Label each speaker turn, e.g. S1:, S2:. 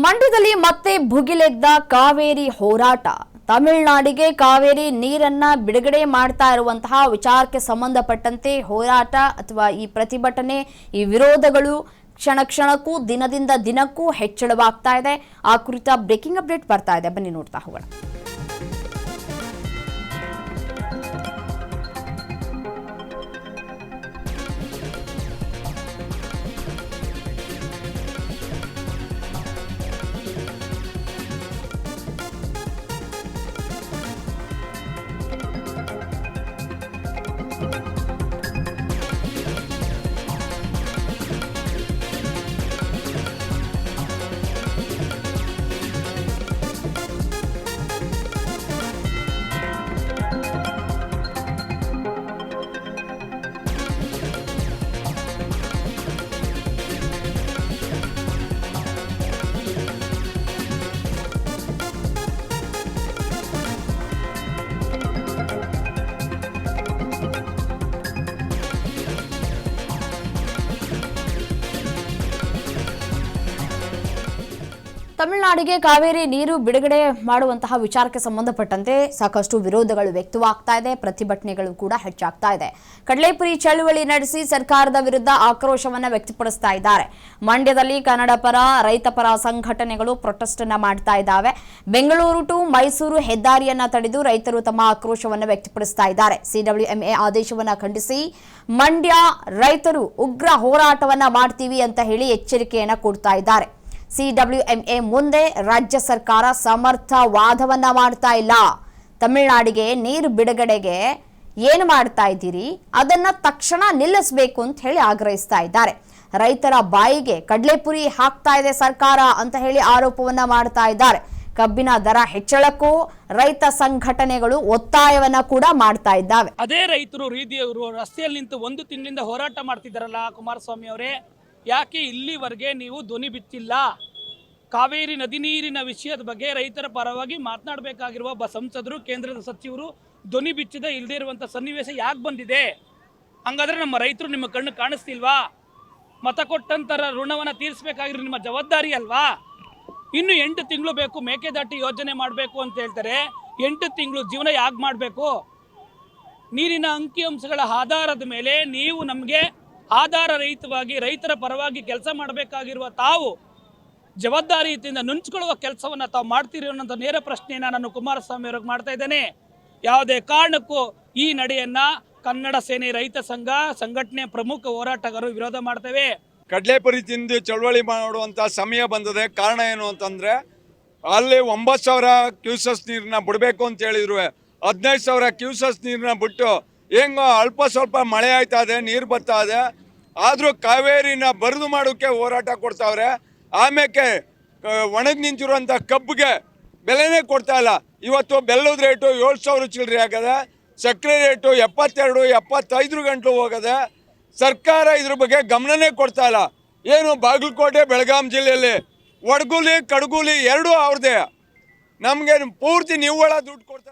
S1: ಮಂಡ್ಯದಲ್ಲಿ ಮತ್ತೆ ಭುಗಿಲೆದ್ದ ಕಾವೇರಿ ಹೋರಾಟ. ತಮಿಳುನಾಡಿಗೆ ಕಾವೇರಿ ನೀರನ್ನ ಬಿಡುಗಡೆ ಮಾಡ್ತಾ ಇರುವಂತಹ ವಿಚಾರಕ್ಕೆ ಸಂಬಂಧಪಟ್ಟಂತೆ ಹೋರಾಟ ಅಥವಾ ಈ ಪ್ರತಿಭಟನೆ, ಈ ವಿರೋಧಗಳು ಕ್ಷಣ ಕ್ಷಣಕ್ಕೂ ದಿನದಿಂದ ದಿನಕ್ಕೂ ಹೆಚ್ಚಳವಾಗ್ತಾ ಇದೆ. ಆ ಕುರಿತ ಬ್ರೇಕಿಂಗ್ ಅಪ್ಡೇಟ್ ಬರ್ತಾ ಇದೆ, ಬನ್ನಿ ನೋಡ್ತಾ ಹೋಗೋಣ. ತಮಿಳುನಾಡಿಗೆ ಕಾವೇರಿ ನೀರು ಬಿಡುಗಡೆ ಮಾಡುವಂತಹ ವಿಚಾರಕ್ಕೆ ಸಂಬಂಧಪಟ್ಟಂತೆ ಸಾಕಷ್ಟು ವಿರೋಧಗಳು ವ್ಯಕ್ತವಾಗ್ತಾ ಇದೆ, ಪ್ರತಿಭಟನೆಗಳು ಕೂಡ ಹೆಚ್ಚಾಗ್ತಾ ಇದೆ. ಕಡ್ಲೇಪುರಿ ಚಳುವಳಿ ನಡೆಸಿ ಸರ್ಕಾರದ ವಿರುದ್ಧ ಆಕ್ರೋಶವನ್ನ ವ್ಯಕ್ತಪಡಿಸ್ತಾ ಇದ್ದಾರೆ. ಮಂಡ್ಯದಲ್ಲಿ ಕನ್ನಡ ಪರ, ರೈತ ಪರ ಸಂಘಟನೆಗಳು ಪ್ರೊಟೆಸ್ಟ್ ಅನ್ನ ಮಾಡ್ತಾ ಇದ್ದಾವೆ. ಬೆಂಗಳೂರು ಟು ಮೈಸೂರು ಹೆದ್ದಾರಿಯನ್ನ ತಡೆದು ರೈತರು ತಮ್ಮ ಆಕ್ರೋಶವನ್ನು ವ್ಯಕ್ತಪಡಿಸ್ತಾ ಇದ್ದಾರೆ. CWMA ಆದೇಶವನ್ನ ಖಂಡಿಸಿ ಮಂಡ್ಯ ರೈತರು ಉಗ್ರ ಹೋರಾಟವನ್ನ ಮಾಡ್ತೀವಿ ಅಂತ ಹೇಳಿ ಎಚ್ಚರಿಕೆಯನ್ನ ಕೊಡ್ತಾ ಇದ್ದಾರೆ. CWMA ಮುಂದೆ ರಾಜ್ಯ ಸರ್ಕಾರ ಸಮರ್ಥ ವಾದವನ್ನ ಮಾಡ್ತಾ ಇಲ್ಲ. ತಮಿಳುನಾಡಿಗೆ ನೀರು ಬಿಡುಗಡೆಗೆ ಏನು ಮಾಡ್ತಾ ಇದ್ದೀರಿ, ಅದನ್ನ ತಕ್ಷಣ ನಿಲ್ಲಿಸಬೇಕು ಅಂತ ಹೇಳಿ ಆಗ್ರಹಿಸ್ತಾ ಇದ್ದಾರೆ. ರೈತರ ಬಾಯಿಗೆ ಕಡ್ಲೆಪುರಿ ಹಾಕ್ತಾ ಇದೆ ಸರ್ಕಾರ ಅಂತ ಹೇಳಿ ಆರೋಪವನ್ನ ಮಾಡ್ತಾ ಇದ್ದಾರೆ. ಕಬ್ಬಿನ ದರ ಹೆಚ್ಚಳಕ್ಕೂ ರೈತ ಸಂಘಟನೆಗಳು ಒತ್ತಾಯವನ್ನ ಕೂಡ ಮಾಡ್ತಾ ಇದ್ದಾವೆ.
S2: ಅದೇ ರೈತರು ರಸ್ತೆಯಲ್ಲಿ ನಿಂತು ಒಂದು ತಿಂಗಳಿಂದ ಹೋರಾಟ ಮಾಡ್ತಿದ್ದಾರಲ್ಲ ಕುಮಾರಸ್ವಾಮಿ ಅವರೇ, ಯಾಕೆ ಇಲ್ಲಿವರೆಗೆ ನೀವು ಧ್ವನಿ ಬಿತ್ತಿಲ್ಲ? ಕಾವೇರಿ ನದಿ ನೀರಿನ ವಿಷಯದ ಬಗ್ಗೆ ರೈತರ ಪರವಾಗಿ ಮಾತನಾಡಬೇಕಾಗಿರುವ ಸಂಸದರು, ಕೇಂದ್ರದ ಸಚಿವರು ಧ್ವನಿ ಬಿಚ್ಚದ ಇಲ್ಲದೇ ಇರುವಂಥ ಸನ್ನಿವೇಶ ಯಾಕೆ ಬಂದಿದೆ? ಹಂಗಾದ್ರೆ ನಮ್ಮ ರೈತರು ನಿಮ್ಮ ಕಣ್ಣು ಕಾಣಿಸ್ತಿಲ್ವಾ? ಮತ ಕೊಟ್ಟಂತರ ಋಣವನ್ನು ತೀರಿಸಬೇಕಾಗಿರೋ ನಿಮ್ಮ ಜವಾಬ್ದಾರಿ ಅಲ್ವಾ? ಇನ್ನು 8 ತಿಂಗಳು ಬೇಕು ಮೇಕೆದಾಟು ಯೋಜನೆ ಮಾಡಬೇಕು ಅಂತ ಹೇಳ್ತಾರೆ. 8 ತಿಂಗಳು ಜೀವನ ಯಾಕೆ ಮಾಡಬೇಕು? ನೀರಿನ ಅಂಕಿಅಂಶಗಳ ಆಧಾರದ ಮೇಲೆ ನೀವು ನಮಗೆ ಆಧಾರ ರಹಿತವಾಗಿ ರೈತರ ಪರವಾಗಿ ಕೆಲಸ ಮಾಡಬೇಕಾಗಿರುವ ತಾವು ಜವಾಬ್ದಾರಿಯಿಂದ ನುಂಚಿಕೊಳ್ಳುವ ಕೆಲಸವನ್ನು ತಾವು ಮಾಡ್ತೀರಿ ಅನ್ನೋಂಥ ನೇರ ಪ್ರಶ್ನೆಯನ್ನು ನಾನು ಕುಮಾರಸ್ವಾಮಿ ಅವ್ರಿಗೆ ಮಾಡ್ತಾ ಇದ್ದೇನೆ. ಯಾವುದೇ ಕಾರಣಕ್ಕೂ ಈ ನಡೆಯನ್ನು ಕನ್ನಡ ಸೇನೆ ರೈತ ಸಂಘ ಸಂಘಟನೆ ಪ್ರಮುಖ ಹೋರಾಟಗಾರರು ವಿರೋಧ ಮಾಡ್ತೇವೆ.
S3: ಕಡ್ಲೆಪುರಿ ತಿಂದು ಚಳವಳಿ ಮಾಡುವಂಥ ಸಮಯ ಬಂದಿದೆ. ಕಾರಣ ಏನು ಅಂತಂದರೆ, ಅಲ್ಲಿ 9,000 ಕ್ಯೂಸೆಸ್ ನೀರನ್ನ ಬಿಡಬೇಕು ಅಂತ ಹೇಳಿದ್ರು. 15,000 ಕ್ಯೂಸೆಸ್ ನೀರನ್ನ ಬಿಟ್ಟು ಹೆಂಗೋ ಅಲ್ಪ ಸ್ವಲ್ಪ ಮಳೆ ಆಯ್ತಾ ಇದೆ, ನೀರು ಬರ್ತಾ ಇದೆ. ಆದರೂ ಕಾವೇರಿನ ಬರಿದು ಮಾಡೋಕ್ಕೆ ಹೋರಾಟ ಕೊಡ್ತಾವ್ರೆ. ಆಮೇಲೆ ಒಣಗಿ ನಿಂತಿರುವಂಥ ಕಬ್ಬಿಗೆ ಬೆಲೆನೇ ಕೊಡ್ತಾ ಇಲ್ಲ. ಇವತ್ತು ಬೆಲ್ಲದ ರೇಟು 7,000 ಚಿಲ್ಲರೆ ಆಗದೆ, ಸಕ್ಕರೆ ರೇಟು 72, 75 ಗಂಟಲು ಹೋಗದೆ. ಸರ್ಕಾರ ಇದ್ರ ಬಗ್ಗೆ ಗಮನನೇ ಕೊಡ್ತಾ ಇಲ್ಲ. ಏನು ಬಾಗಲಕೋಟೆ, ಬೆಳಗಾಂ ಜಿಲ್ಲೆಯಲ್ಲಿ ಒಡಗೂಲಿ ಕಡಗೂಲಿ ಎರಡೂ ಅವ್ರದ್ದೇ. ನಮಗೆ ಪೂರ್ತಿ ನಿವ್ವಳ ದುಡ್ಡು ಕೊಡ್ತಾರೆ.